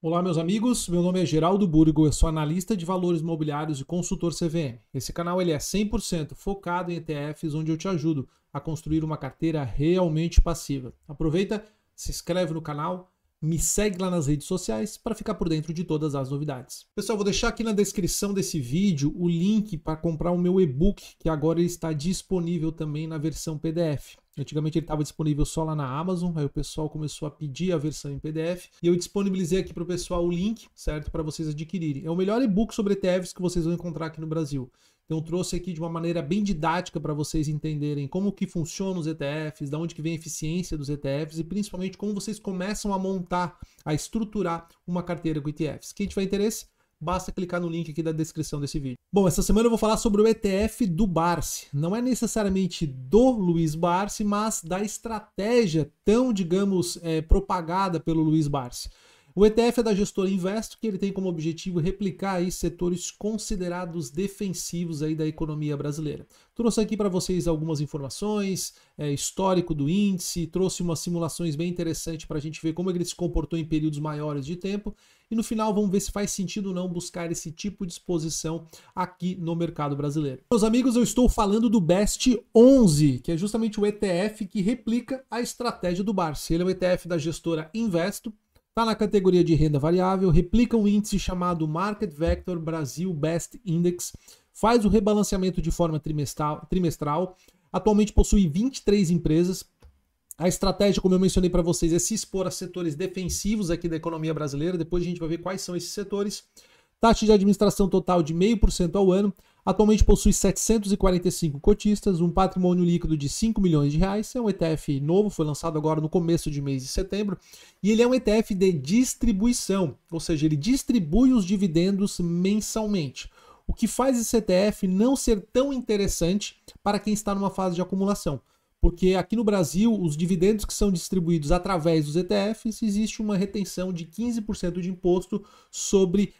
Olá, meus amigos. Meu nome é Geraldo Burgo, eu sou analista de valores imobiliários e consultor CVM. Esse canal ele é 100% focado em ETFs, onde eu te ajudo a construir uma carteira realmente passiva. Aproveita, se inscreve no canal, me segue lá nas redes sociais para ficar por dentro de todas as novidades. Pessoal, vou deixar aqui na descrição desse vídeo o link para comprar o meu e-book, que agora ele está disponível também na versão PDF. Antigamente ele estava disponível só lá na Amazon, aí o pessoal começou a pedir a versão em PDF e eu disponibilizei aqui para o pessoal o link, certo, para vocês adquirirem. É o melhor e-book sobre ETFs que vocês vão encontrar aqui no Brasil. Então eu trouxe aqui de uma maneira bem didática para vocês entenderem como que funcionam os ETFs, de onde que vem a eficiência dos ETFs e principalmente como vocês começam a montar, a estruturar uma carteira com ETFs. Quem tiver interesse, basta clicar no link aqui da descrição desse vídeo. Bom, essa semana eu vou falar sobre o ETF do Barsi. Não é necessariamente do Luiz Barsi, mas da estratégia tão, digamos, propagada pelo Luiz Barsi. O ETF é da gestora Investo, que ele tem como objetivo replicar aí setores considerados defensivos aí da economia brasileira. Trouxe aqui para vocês algumas informações, histórico do índice, trouxe umas simulações bem interessantes para a gente ver como ele se comportou em períodos maiores de tempo e no final vamos ver se faz sentido ou não buscar esse tipo de exposição aqui no mercado brasileiro. Meus amigos, eu estou falando do Best 11, que é justamente o ETF que replica a estratégia do Barsi. Ele é um ETF da gestora Investo. Está na categoria de renda variável, replica um índice chamado Market Vector Brasil Best Index, faz o rebalanceamento de forma trimestral, atualmente possui 23 empresas. A estratégia, como eu mencionei para vocês, é se expor a setores defensivos aqui da economia brasileira, depois a gente vai ver quais são esses setores. Taxa de administração total de 0,5% ao ano, atualmente possui 745 cotistas, um patrimônio líquido de 5 milhões de reais, é um ETF novo, foi lançado agora no começo de mês de setembro, e ele é um ETF de distribuição, ou seja, ele distribui os dividendos mensalmente, o que faz esse ETF não ser tão interessante para quem está numa fase de acumulação. Porque aqui no Brasil, os dividendos que são distribuídos através dos ETFs, existe uma retenção de 15% de imposto sobre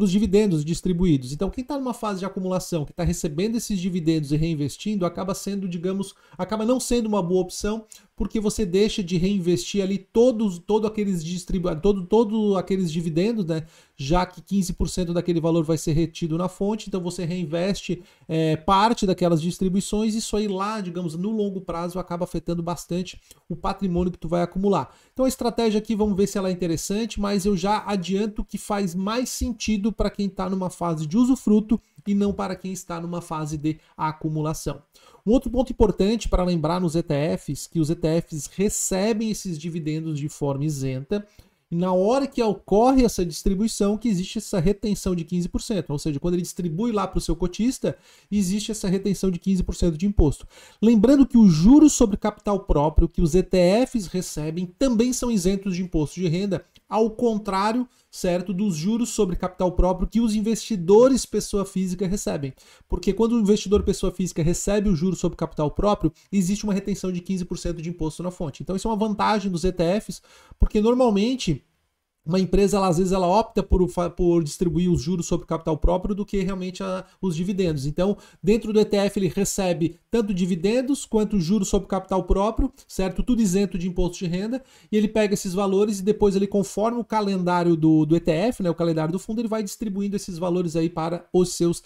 os dividendos distribuídos. Então, quem está numa fase de acumulação, que está recebendo esses dividendos e reinvestindo, acaba sendo, digamos, acaba não sendo uma boa opção, porque você deixa de reinvestir ali todos aqueles dividendos, né? Já que 15% daquele valor vai ser retido na fonte, então você reinveste parte daquelas distribuições e isso aí lá, digamos, no longo prazo acaba afetando bastante o patrimônio que tu vai acumular. Então a estratégia aqui, vamos ver se ela é interessante, mas eu já adianto que faz mais sentido para quem está numa fase de usufruto e não para quem está numa fase de acumulação. Um outro ponto importante para lembrar nos ETFs, que os ETFs recebem esses dividendos de forma isenta, e na hora que ocorre essa distribuição, que existe essa retenção de 15%. Ou seja, quando ele distribui lá para o seu cotista, existe essa retenção de 15% de imposto. Lembrando que os juros sobre capital próprio que os ETFs recebem também são isentos de imposto de renda, ao contrário, certo, dos juros sobre capital próprio que os investidores pessoa física recebem. Porque quando o investidor pessoa física recebe o juro sobre capital próprio, existe uma retenção de 15% de imposto na fonte. Então isso é uma vantagem dos ETFs, porque normalmente uma empresa, às vezes, ela opta por distribuir os juros sobre capital próprio do que realmente os dividendos. Então, dentro do ETF, ele recebe tanto dividendos quanto juros sobre capital próprio, certo? Tudo isento de imposto de renda. E ele pega esses valores e depois, ele, conforme o calendário do ETF, né, o calendário do fundo, ele vai distribuindo esses valores aí para os seus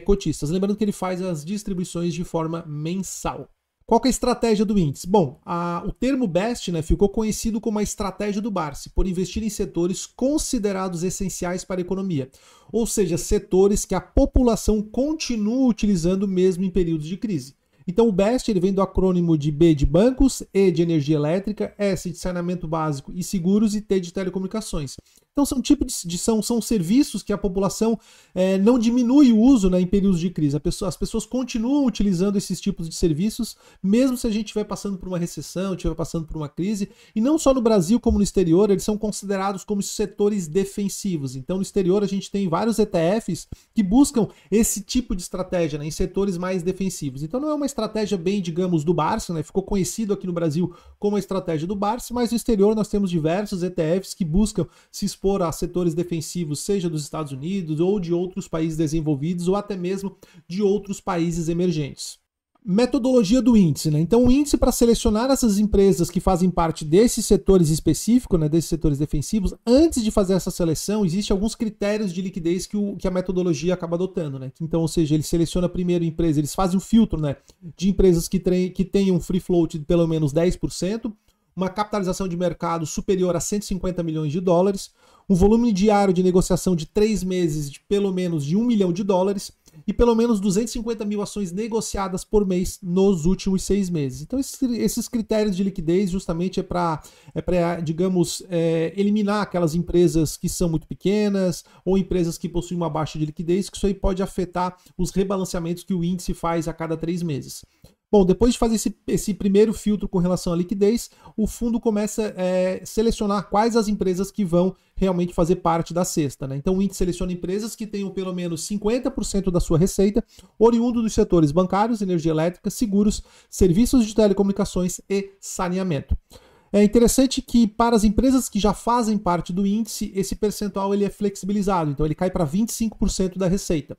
cotistas. Lembrando que ele faz as distribuições de forma mensal. Qual que é a estratégia do índice? Bom, o termo BEST, né, ficou conhecido como a estratégia do Barsi, por investir em setores considerados essenciais para a economia, ou seja, setores que a população continua utilizando mesmo em períodos de crise. Então o BEST ele vem do acrônimo de B de bancos, E de energia elétrica, S de saneamento básico e seguros e T de telecomunicações. Então são serviços que a população não diminui o uso, né, em períodos de crise. As pessoas continuam utilizando esses tipos de serviços, mesmo se a gente estiver passando por uma recessão, estiver passando por uma crise. E não só no Brasil como no exterior, eles são considerados como setores defensivos. Então no exterior a gente tem vários ETFs que buscam esse tipo de estratégia, né, em setores mais defensivos. Então não é uma estratégia bem, digamos, do Barsi, né? Ficou conhecido aqui no Brasil como a estratégia do Barsi, mas no exterior nós temos diversos ETFs que buscam se expor a setores defensivos, seja dos Estados Unidos ou de outros países desenvolvidos ou até mesmo de outros países emergentes. Metodologia do índice, né? Então, o índice, para selecionar essas empresas que fazem parte desses setores específicos, né, desses setores defensivos, antes de fazer essa seleção, existem alguns critérios de liquidez que a metodologia acaba adotando, né? Então, ou seja, ele seleciona primeiro empresas, eles fazem um filtro, né, de empresas que tenham um free float de pelo menos 10%, uma capitalização de mercado superior a 150 milhões de dólares, um volume diário de negociação de 3 meses de pelo menos de $1 milhão e pelo menos 250 mil ações negociadas por mês nos últimos 6 meses. Então, esses critérios de liquidez justamente é para digamos, eliminar aquelas empresas que são muito pequenas ou empresas que possuem uma baixa de liquidez, que isso aí pode afetar os rebalanceamentos que o índice faz a cada 3 meses. Bom, depois de fazer esse primeiro filtro com relação à liquidez, o fundo começa a selecionar quais as empresas que vão realmente fazer parte da cesta, né? Então o índice seleciona empresas que tenham pelo menos 50% da sua receita oriundo dos setores bancários, energia elétrica, seguros, serviços de telecomunicações e saneamento. É interessante que para as empresas que já fazem parte do índice, esse percentual ele é flexibilizado, então ele cai para 25% da receita.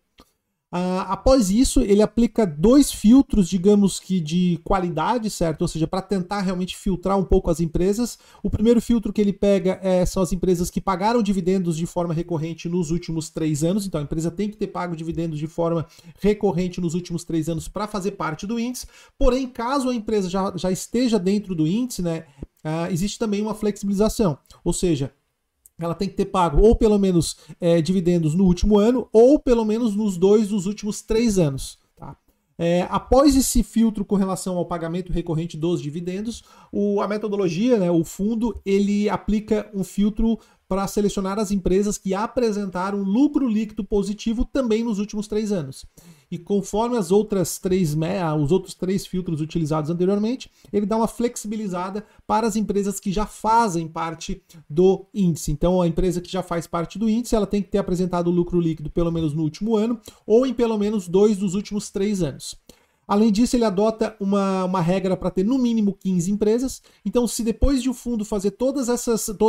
Após isso, ele aplica 2 filtros, digamos que de qualidade, certo? Ou seja, para tentar realmente filtrar um pouco as empresas. O primeiro filtro que ele pega são as empresas que pagaram dividendos de forma recorrente nos últimos 3 anos. Então, a empresa tem que ter pago dividendos de forma recorrente nos últimos 3 anos para fazer parte do índice. Porém, caso a empresa já esteja dentro do índice, né, existe também uma flexibilização. Ou seja, ela tem que ter pago ou pelo menos dividendos no último ano ou pelo menos nos 2 dos últimos 3 anos. Tá? Após esse filtro com relação ao pagamento recorrente dos dividendos, a metodologia, né, o fundo, ele aplica um filtro para selecionar as empresas que apresentaram lucro líquido positivo também nos últimos 3 anos. E conforme os outros 3 filtros utilizados anteriormente, ele dá uma flexibilizada para as empresas que já fazem parte do índice. Então, a empresa que já faz parte do índice, ela tem que ter apresentado lucro líquido pelo menos no último ano ou em pelo menos 2 dos últimos 3 anos. Além disso, ele adota uma regra para ter no mínimo 15 empresas. Então, se depois de o fundo fazer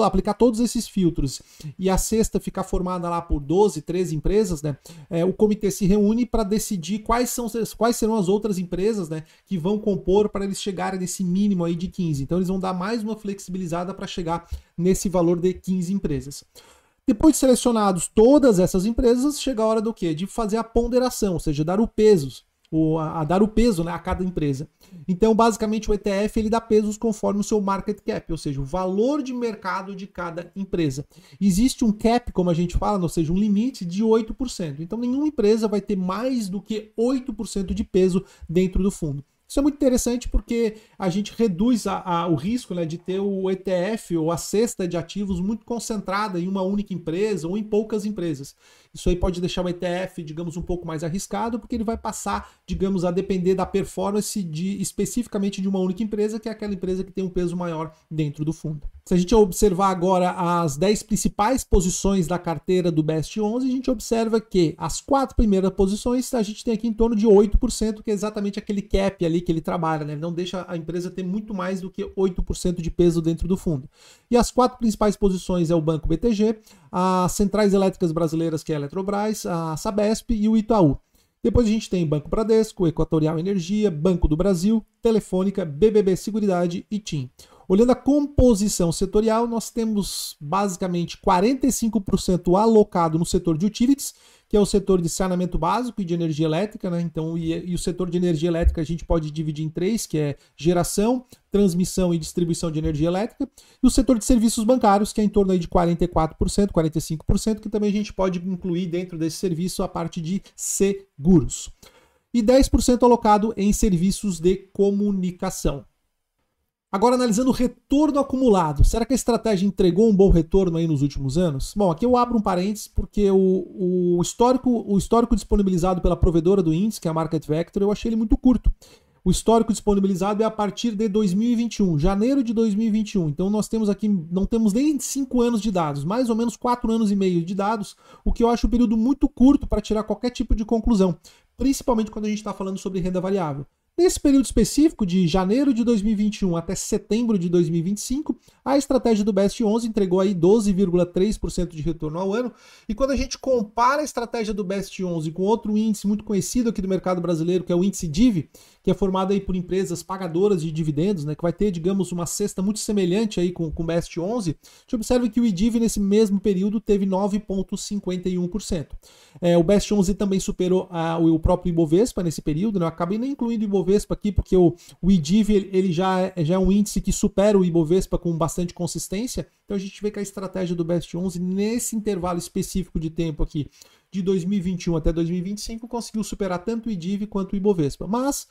aplicar todos esses filtros e a cesta ficar formada lá por 12, 13 empresas, né, o comitê se reúne para decidir quais serão as outras empresas, né, que vão compor para eles chegarem nesse mínimo aí de 15. Então, eles vão dar mais uma flexibilizada para chegar nesse valor de 15 empresas. Depois de selecionados todas essas empresas, chega a hora do quê? De fazer a ponderação, ou seja, dar o peso. Dar o peso, né, a cada empresa. Então, basicamente, o ETF ele dá pesos conforme o seu market cap, ou seja, o valor de mercado de cada empresa. Existe um cap, como a gente fala, ou seja, um limite de 8%. Então, nenhuma empresa vai ter mais do que 8% de peso dentro do fundo. Isso é muito interessante porque a gente reduz o risco, né, de ter o ETF ou a cesta de ativos muito concentrada em uma única empresa ou em poucas empresas. Isso aí pode deixar o ETF, digamos, um pouco mais arriscado, porque ele vai passar, digamos, a depender da performance especificamente de uma única empresa, que é aquela empresa que tem um peso maior dentro do fundo. Se a gente observar agora as 10 principais posições da carteira do Best 11, a gente observa que as 4 primeiras posições a gente tem aqui em torno de 8%, que é exatamente aquele cap ali que ele trabalha, né? Não deixa a empresa ter muito mais do que 8% de peso dentro do fundo. E as 4 principais posições é o Banco BTG, as Centrais Elétricas Brasileiras, que é a Eletrobras, a Sabesp e o Itaú. Depois a gente tem Banco Bradesco, Equatorial Energia, Banco do Brasil, Telefônica, BBB Seguridade e TIM. Olhando a composição setorial, nós temos basicamente 45% alocado no setor de utilities, que é o setor de saneamento básico e de energia elétrica, né? Então, e o setor de energia elétrica a gente pode dividir em 3, que é geração, transmissão e distribuição de energia elétrica, e o setor de serviços bancários, que é em torno aí de 44%, 45%, que também a gente pode incluir dentro desse serviço a parte de seguros. E 10% alocado em serviços de comunicação. Agora, analisando o retorno acumulado, será que a estratégia entregou um bom retorno aí nos últimos anos? Bom, aqui eu abro um parênteses porque o histórico disponibilizado pela provedora do índice, que é a Market Vector, eu achei ele muito curto. O histórico disponibilizado é a partir de 2021, janeiro de 2021. Então nós temos aqui, não temos nem 5 anos de dados, mais ou menos 4 anos e meio de dados, o que eu acho um período muito curto para tirar qualquer tipo de conclusão, principalmente quando a gente está falando sobre renda variável. Nesse período específico, de janeiro de 2021 até setembro de 2025, a estratégia do Best 11 entregou aí 12,3% de retorno ao ano. E quando a gente compara a estratégia do Best 11 com outro índice muito conhecido aqui do mercado brasileiro, que é o índice DIV, que é formado aí por empresas pagadoras de dividendos, né, que vai ter, digamos, uma cesta muito semelhante aí com o Best 11, a gente observa que o IDIV nesse mesmo período teve 9,51%. O Best 11 também superou o próprio Ibovespa nesse período, né? Eu acabei nem incluindo o Ibovespa aqui, porque o IDIV ele já é um índice que supera o Ibovespa com bastante consistência. Então a gente vê que a estratégia do Best 11 nesse intervalo específico de tempo aqui, de 2021 até 2025, conseguiu superar tanto o IDIV quanto o Ibovespa. Mas,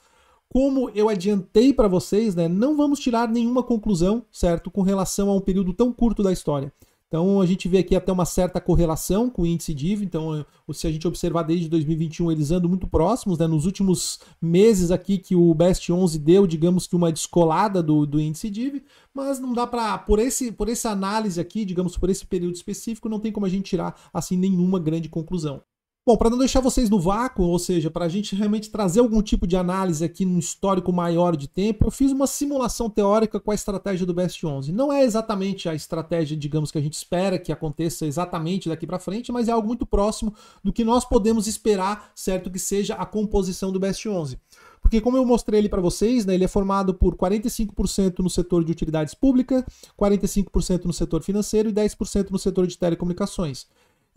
como eu adiantei para vocês, né, não vamos tirar nenhuma conclusão, certo, com relação a um período tão curto da história. Então a gente vê aqui até uma certa correlação com o índice DIV, então se a gente observar desde 2021 eles andam muito próximos, né? Nos últimos meses aqui que o Best 11 deu, digamos que uma descolada do índice DIV, mas não dá para, por essa análise aqui, digamos, por esse período específico, não tem como a gente tirar assim nenhuma grande conclusão. Bom, para não deixar vocês no vácuo, ou seja, para a gente realmente trazer algum tipo de análise aqui num histórico maior de tempo, eu fiz uma simulação teórica com a estratégia do Best 11. Não é exatamente a estratégia, digamos, que a gente espera que aconteça exatamente daqui para frente, mas é algo muito próximo do que nós podemos esperar, certo, que seja a composição do Best 11. Porque como eu mostrei ele para vocês, né, ele é formado por 45% no setor de utilidades públicas, 45% no setor financeiro e 10% no setor de telecomunicações.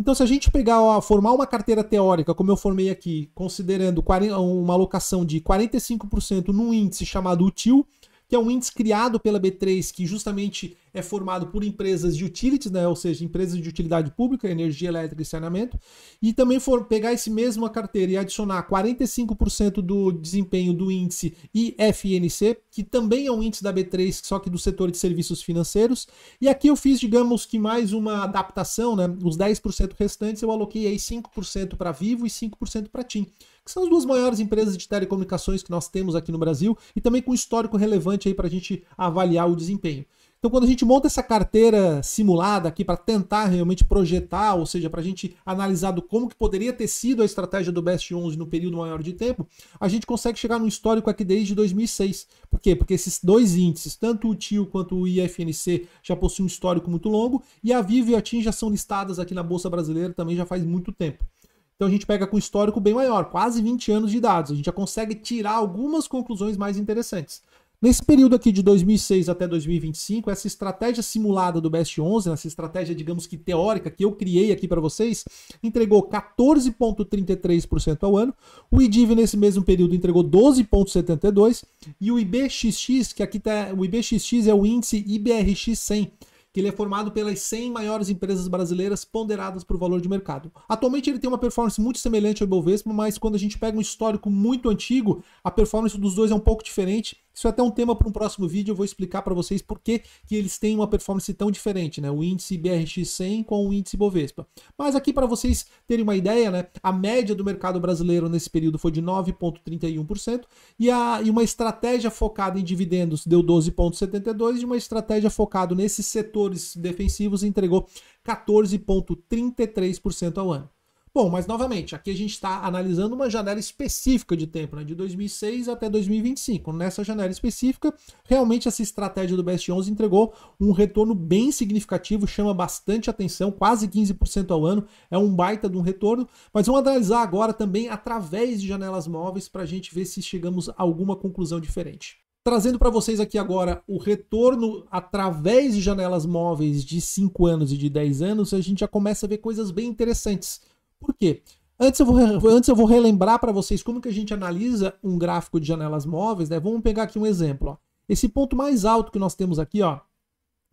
Então, se a gente pegar, formar uma carteira teórica, como eu formei aqui, considerando uma alocação de 45% num índice chamado UTIL, que é um índice criado pela B3, que justamente é formado por empresas de utilities, né? Ou seja, empresas de utilidade pública, energia elétrica e saneamento, e também pegar esse mesmo carteira e adicionar 45% do desempenho do índice IFNC, que também é um índice da B3, só que do setor de serviços financeiros, e aqui eu fiz, digamos que mais uma adaptação, né? Os 10% restantes eu aloquei aí 5% para Vivo e 5% para TIM, que são as duas maiores empresas de telecomunicações que nós temos aqui no Brasil, e também com histórico relevante aí para a gente avaliar o desempenho. Então, quando a gente monta essa carteira simulada aqui para tentar realmente projetar, ou seja, para a gente analisar como que poderia ter sido a estratégia do Best 11 no período maior de tempo, a gente consegue chegar num histórico aqui desde 2006. Por quê? Porque esses dois índices, tanto o TIL quanto o IFNC, já possuem um histórico muito longo, e a Vivo e a TIM já são listadas aqui na Bolsa Brasileira também já faz muito tempo. Então a gente pega com um histórico bem maior, quase 20 anos de dados. A gente já consegue tirar algumas conclusões mais interessantes. Nesse período aqui de 2006 até 2025, essa estratégia simulada do Best 11, essa estratégia, digamos que teórica, que eu criei aqui para vocês, entregou 14,33% ao ano. O IDIV nesse mesmo período entregou 12,72%. E o IBXX, que aqui tá, o IBXX é o índice IBRX 100, que ele é formado pelas 100 maiores empresas brasileiras ponderadas por valor de mercado. Atualmente ele tem uma performance muito semelhante ao Ibovespa, mas quando a gente pega um histórico muito antigo, a performance dos dois é um pouco diferente. Isso é até um tema para um próximo vídeo, eu vou explicar para vocês por que eles têm uma performance tão diferente, né? O índice IBRX 100 com o índice Ibovespa. Mas aqui para vocês terem uma ideia, né? A média do mercado brasileiro nesse período foi de 9,31% e uma estratégia focada em dividendos deu 12,72% e uma estratégia focada nesses setores defensivos entregou 14,33% ao ano. Bom, mas novamente, aqui a gente está analisando uma janela específica de tempo, né, de 2006 até 2025. Nessa janela específica, realmente essa estratégia do Best 11 entregou um retorno bem significativo, chama bastante atenção, quase 15% ao ano, é um baita de um retorno, mas vamos analisar agora também através de janelas móveis para a gente ver se chegamos a alguma conclusão diferente. Trazendo para vocês aqui agora o retorno através de janelas móveis de 5 anos e de 10 anos, a gente já começa a ver coisas bem interessantes. Por quê? Antes eu vou relembrar para vocês como que a gente analisa um gráfico de janelas móveis, né? Vamos pegar aqui um exemplo. Ó. Esse ponto mais alto que nós temos aqui, ó,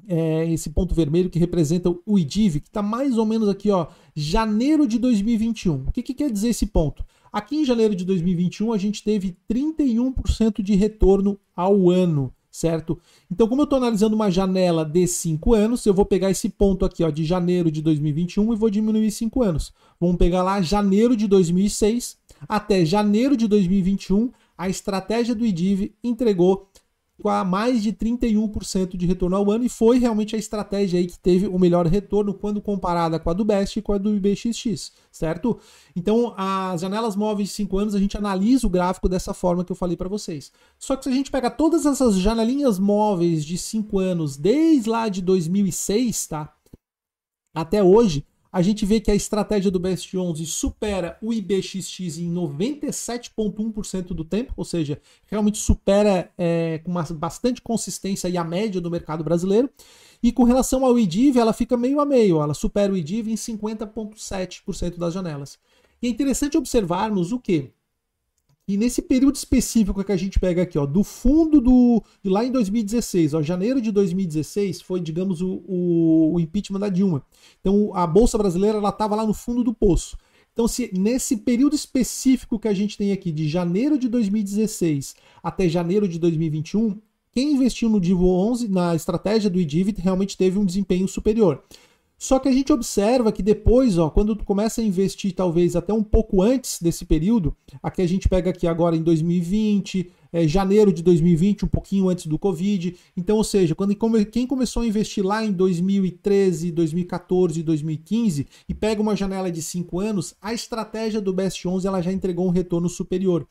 é esse ponto vermelho que representa o IDIV, que está mais ou menos aqui, ó, janeiro de 2021. O que quer dizer esse ponto? Aqui em janeiro de 2021 a gente teve 31% de retorno ao ano, certo? Então, como eu estou analisando uma janela de 5 anos, eu vou pegar esse ponto aqui, ó, de janeiro de 2021 e vou diminuir 5 anos. Vamos pegar lá janeiro de 2006 até janeiro de 2021, a estratégia do IDIV entregou com a mais de 31% de retorno ao ano, e foi realmente a estratégia aí que teve o melhor retorno quando comparada com a do Best e com a do IBXX, certo? Então, as janelas móveis de 5 anos, a gente analisa o gráfico dessa forma que eu falei para vocês. Só que se a gente pegar todas essas janelinhas móveis de 5 anos, desde lá de 2006, tá? Até hoje, a gente vê que a estratégia do Best 11 supera o IBXX em 97,1% do tempo, ou seja, realmente supera com bastante consistência aí a média do mercado brasileiro. E com relação ao IDIV, ela fica meio a meio, ela supera o IDIV em 50,7% das janelas. E é interessante observarmos o quê? E nesse período específico que a gente pega aqui, ó, do fundo de lá em 2016, ó, janeiro de 2016 foi, digamos, o impeachment da Dilma. Então a Bolsa Brasileira ela estava lá no fundo do poço. Então se nesse período específico que a gente tem aqui, de janeiro de 2016 até janeiro de 2021, quem investiu no DIV 11, na estratégia do IDIV, realmente teve um desempenho superior. Só que a gente observa que depois, ó, quando tu começa a investir talvez até um pouco antes desse período, aqui a gente pega aqui agora em 2020, janeiro de 2020, um pouquinho antes do Covid, então, ou seja, quem começou a investir lá em 2013, 2014, 2015 e pega uma janela de 5 anos, a estratégia do Best 11 ela já entregou um retorno superior.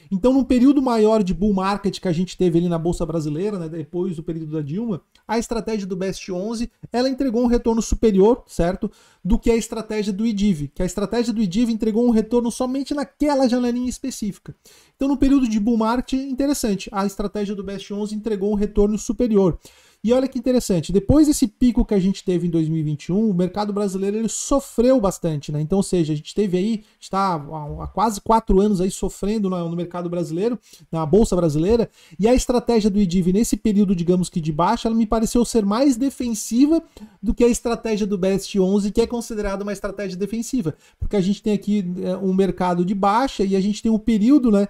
Então, num período maior de bull market que a gente teve ali na Bolsa Brasileira, né, depois do período da Dilma, a estratégia do Best 11, ela entregou um retorno superior, certo? Do que a estratégia do IDIV, que a estratégia do IDIV entregou um retorno somente naquela janelinha específica. Então, no período de bull market, interessante, a estratégia do Best 11 entregou um retorno superior. E olha que interessante, depois desse pico que a gente teve em 2021, o mercado brasileiro ele sofreu bastante, né? Então, ou seja, a gente teve aí, está há quase 4 anos aí sofrendo no mercado brasileiro, na Bolsa Brasileira, e a estratégia do IDIV nesse período, digamos que de baixa, ela me pareceu ser mais defensiva do que a estratégia do Best 11, que é considerada uma estratégia defensiva, porque a gente tem aqui um mercado de baixa e a gente tem um período, né?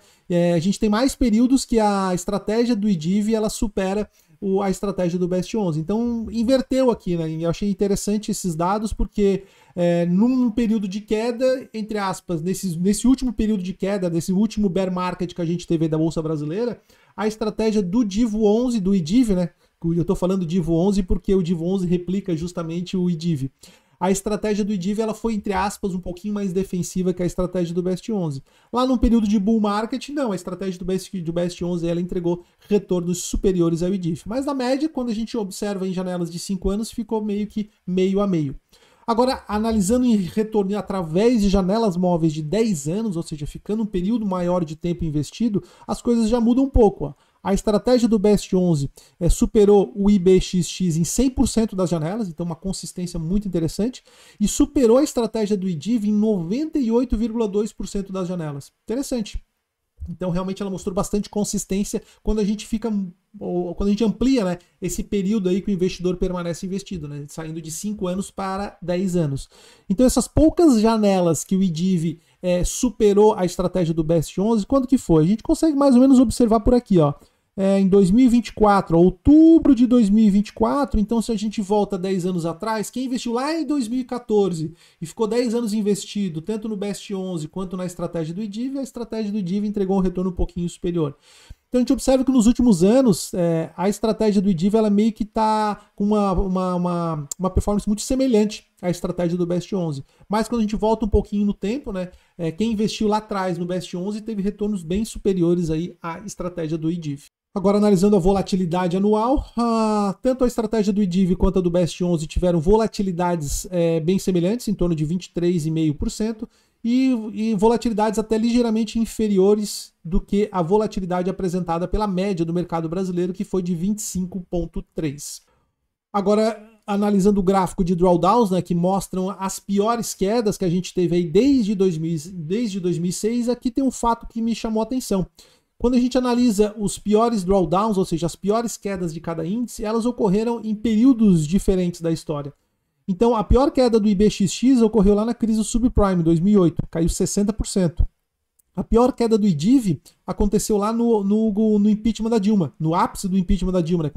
A gente tem mais períodos que a estratégia do IDIV ela supera a estratégia do Best 11. Então, inverteu aqui, né? Eu achei interessante esses dados porque num período de queda, entre aspas, nesse último período de queda, nesse último bear market que a gente teve da Bolsa Brasileira, a estratégia do DIV 11, do IDIV, né? Eu estou falando DIV 11 porque o DIV 11 replica justamente o IDIV. A estratégia do IDIV ela foi, entre aspas, um pouquinho mais defensiva que a estratégia do Best 11. Lá no período de bull market, não, a estratégia do Best 11 ela entregou retornos superiores ao IDIV. Mas na média, quando a gente observa em janelas de 5 anos, ficou meio que meio a meio. Agora, analisando em retorno através de janelas móveis de 10 anos, ou seja, ficando um período maior de tempo investido, as coisas já mudam um pouco, ó. A estratégia do Best 11 superou o IBXX em 100% das janelas, então uma consistência muito interessante, e superou a estratégia do IDIV em 98,2% das janelas. Interessante. Então realmente ela mostrou bastante consistência quando a gente amplia, né, esse período aí que o investidor permanece investido, né, saindo de 5 anos para 10 anos. Então essas poucas janelas que o IDIV superou a estratégia do Best 11, quando que foi? A gente consegue mais ou menos observar por aqui, ó. Em 2024, outubro de 2024, então se a gente volta 10 anos atrás, quem investiu lá em 2014 e ficou 10 anos investido, tanto no Best 11 quanto na estratégia do IDIV, a estratégia do IDIV entregou um retorno um pouquinho superior. Então a gente observa que nos últimos anos, a estratégia do IDIV ela meio que está com uma performance muito semelhante à estratégia do Best 11. Mas quando a gente volta um pouquinho no tempo, né, quem investiu lá atrás no Best 11 teve retornos bem superiores aí à estratégia do IDIV. Agora, analisando a volatilidade anual, tanto a estratégia do IDIV quanto a do Best 11 tiveram volatilidades bem semelhantes, em torno de 23,5%, e volatilidades até ligeiramente inferiores do que a volatilidade apresentada pela média do mercado brasileiro, que foi de 25,3%. Agora, analisando o gráfico de drawdowns, né, que mostram as piores quedas que a gente teve aí desde 2006, aqui tem um fato que me chamou a atenção. Quando a gente analisa os piores drawdowns, ou seja, as piores quedas de cada índice, elas ocorreram em períodos diferentes da história. Então, a pior queda do IBXX ocorreu lá na crise subprime, 2008, caiu 60%. A pior queda do IDIV aconteceu lá no impeachment da Dilma, no ápice do impeachment da Dilma, né?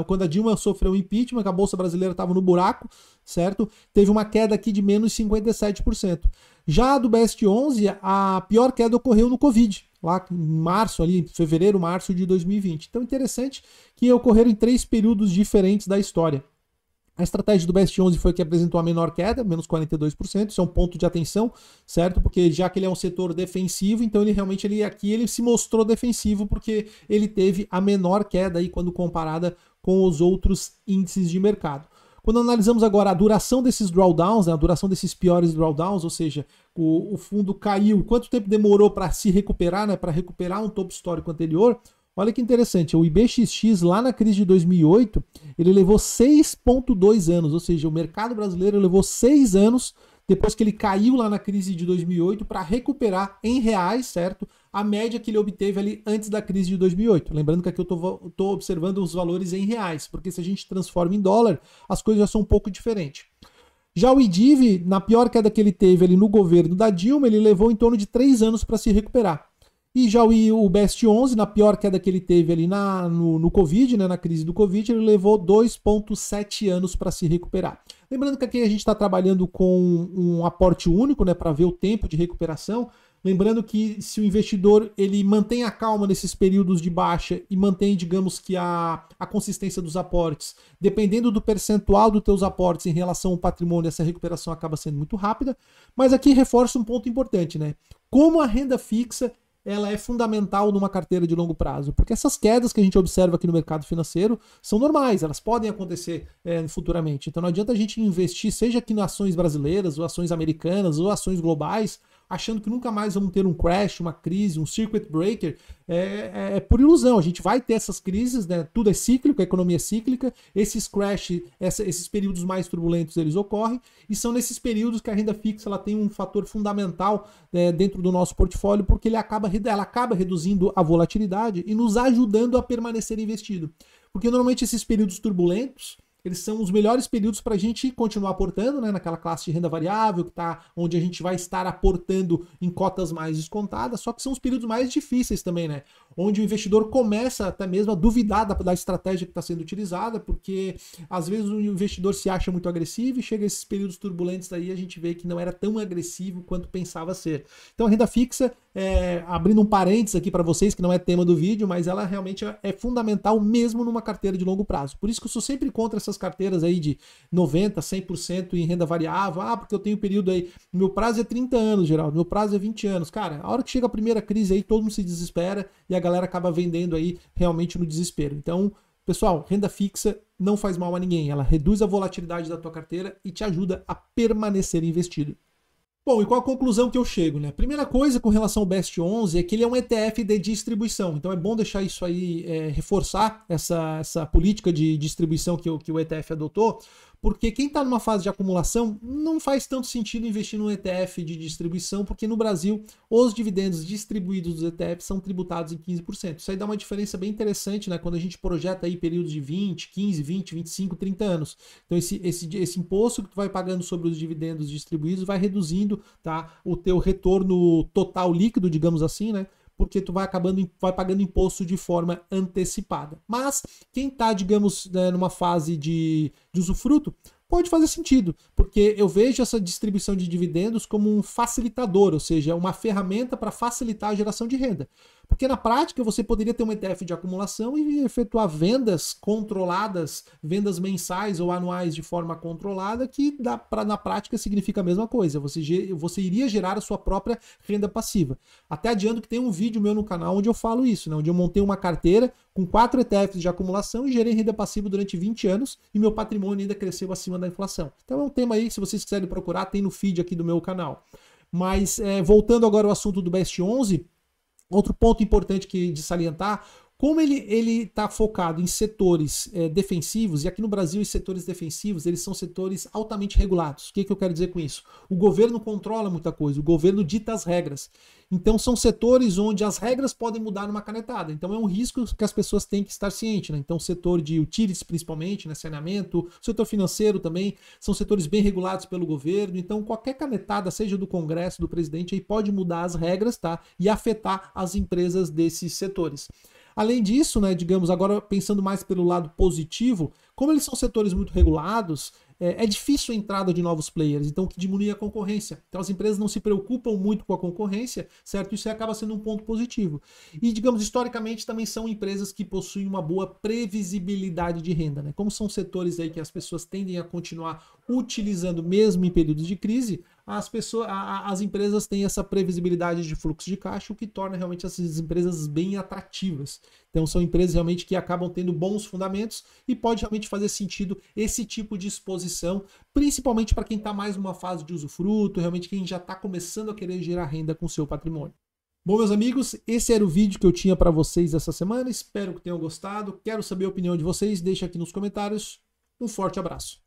Quando a Dilma sofreu o impeachment, que a Bolsa Brasileira estava no buraco, certo? Teve uma queda aqui de menos 57%. Já a do Best 11, a pior queda ocorreu no Covid. lá em março, ali, fevereiro, março de 2020. Então, interessante que ocorreram em 3 períodos diferentes da história. A estratégia do Best 11 foi que apresentou a menor queda, menos 42%, isso é um ponto de atenção, certo? Porque já que ele é um setor defensivo, então ele realmente ele se mostrou defensivo porque ele teve a menor queda aí quando comparada com os outros índices de mercado. Quando analisamos agora a duração desses drawdowns, né, a duração desses piores drawdowns, ou seja, o fundo caiu, quanto tempo demorou para se recuperar, né, para recuperar um topo histórico anterior. Olha que interessante, o IBXX lá na crise de 2008, ele levou 6,2 anos, ou seja, o mercado brasileiro levou 6 anos depois que ele caiu lá na crise de 2008 para recuperar em reais, certo? A média que ele obteve ali antes da crise de 2008. Lembrando que aqui eu estou observando os valores em reais, porque se a gente transforma em dólar, as coisas já são um pouco diferentes. Já o IDIV, na pior queda que ele teve ali no governo da Dilma, ele levou em torno de 3 anos para se recuperar. E já o Best 11, na pior queda que ele teve ali no Covid, né, na crise do Covid, ele levou 2,7 anos para se recuperar. Lembrando que aqui a gente está trabalhando com um aporte único, né, para ver o tempo de recuperação. Lembrando que se o investidor ele mantém a calma nesses períodos de baixa e mantém, digamos que a consistência dos aportes, dependendo do percentual dos teus aportes em relação ao patrimônio, essa recuperação acaba sendo muito rápida. Mas aqui reforça um ponto importante, né? Como a renda fixa ela é fundamental numa carteira de longo prazo, porque essas quedas que a gente observa aqui no mercado financeiro são normais, elas podem acontecer futuramente. Então não adianta a gente investir, seja aqui em ações brasileiras, ou ações americanas, ou ações globais, achando que nunca mais vamos ter um crash, uma crise, um circuit breaker, é por ilusão. A gente vai ter essas crises, né? Tudo é cíclico, a economia é cíclica, esses crash, esses períodos mais turbulentos, eles ocorrem, e são nesses períodos que a renda fixa ela tem um fator fundamental dentro do nosso portfólio, porque ela acaba reduzindo a volatilidade e nos ajudando a permanecer investido. Porque normalmente esses períodos turbulentos, eles são os melhores períodos para a gente continuar aportando, né, naquela classe de renda variável, onde a gente vai estar aportando em cotas mais descontadas, só que são os períodos mais difíceis também, né? Onde o investidor começa até mesmo a duvidar da estratégia que está sendo utilizada, porque às vezes o investidor se acha muito agressivo e chega a esses períodos turbulentos aí a gente vê que não era tão agressivo quanto pensava ser. Então a renda fixa, abrindo um parênteses aqui para vocês, que não é tema do vídeo, mas ela realmente é fundamental mesmo numa carteira de longo prazo. Por isso que eu sou sempre contra essas carteiras aí de 90%, 100% em renda variável. Porque eu tenho período aí, meu prazo é 30 anos, Geraldo, meu prazo é 20 anos. Cara, a hora que chega a primeira crise aí, todo mundo se desespera e a galera acaba vendendo aí realmente no desespero. Então, pessoal, renda fixa não faz mal a ninguém, ela reduz a volatilidade da tua carteira e te ajuda a permanecer investido. Bom, e qual a conclusão que eu chego, né? Primeira coisa com relação ao Best 11 é que ele é um ETF de distribuição. Então é bom deixar isso aí, reforçar essa política de distribuição que o ETF adotou, porque quem está numa fase de acumulação não faz tanto sentido investir num ETF de distribuição, porque no Brasil os dividendos distribuídos dos ETFs são tributados em 15%. Isso aí dá uma diferença bem interessante, né? Quando a gente projeta aí períodos de 20, 15, 20, 25, 30 anos. Então esse imposto que tu vai pagando sobre os dividendos distribuídos vai reduzindo, tá, o teu retorno total líquido, digamos assim, né? Porque tu vai pagando imposto de forma antecipada. Mas quem está, digamos, numa fase de usufruto, pode fazer sentido, porque eu vejo essa distribuição de dividendos como um facilitador, ou seja, uma ferramenta para facilitar a geração de renda. Porque na prática você poderia ter um ETF de acumulação e efetuar vendas controladas, vendas mensais ou anuais de forma controlada, que na prática significa a mesma coisa. Você iria gerar a sua própria renda passiva. Até adianto que tem um vídeo meu no canal onde eu falo isso, né? Onde eu montei uma carteira com 4 ETFs de acumulação e gerei renda passiva durante 20 anos e meu patrimônio ainda cresceu acima da inflação. Então é um tema aí, se vocês quiserem procurar, tem no feed aqui do meu canal. Mas voltando agora ao assunto do Best 11, outro ponto importante de salientar, como ele está focado em setores defensivos, e aqui no Brasil os setores defensivos eles são setores altamente regulados. O que eu quero dizer com isso? O governo controla muita coisa, o governo dita as regras. Então são setores onde as regras podem mudar numa canetada. Então é um risco que as pessoas têm que estar cientes, né? Então o setor de utilities principalmente, né? Saneamento, o setor financeiro também, são setores bem regulados pelo governo. Então qualquer canetada, seja do Congresso, do presidente, aí pode mudar as regras, tá? E afetar as empresas desses setores. Além disso, né, digamos, agora pensando mais pelo lado positivo, Como eles são setores muito regulados, é difícil a entrada de novos players, então que diminui a concorrência. Então as empresas não se preocupam muito com a concorrência, certo? Isso acaba sendo um ponto positivo. E, digamos, historicamente também são empresas que possuem uma boa previsibilidade de renda, né? Como são setores aí que as pessoas tendem a continuar utilizando mesmo em períodos de crise, as empresas têm essa previsibilidade de fluxo de caixa, o que torna realmente essas empresas bem atrativas. Então são empresas realmente que acabam tendo bons fundamentos e pode realmente fazer sentido esse tipo de exposição, principalmente para quem está mais numa fase de usufruto, realmente quem já está começando a querer gerar renda com o seu patrimônio. Bom, meus amigos, esse era o vídeo que eu tinha para vocês essa semana. Espero que tenham gostado. Quero saber a opinião de vocês. Deixa aqui nos comentários. Um forte abraço.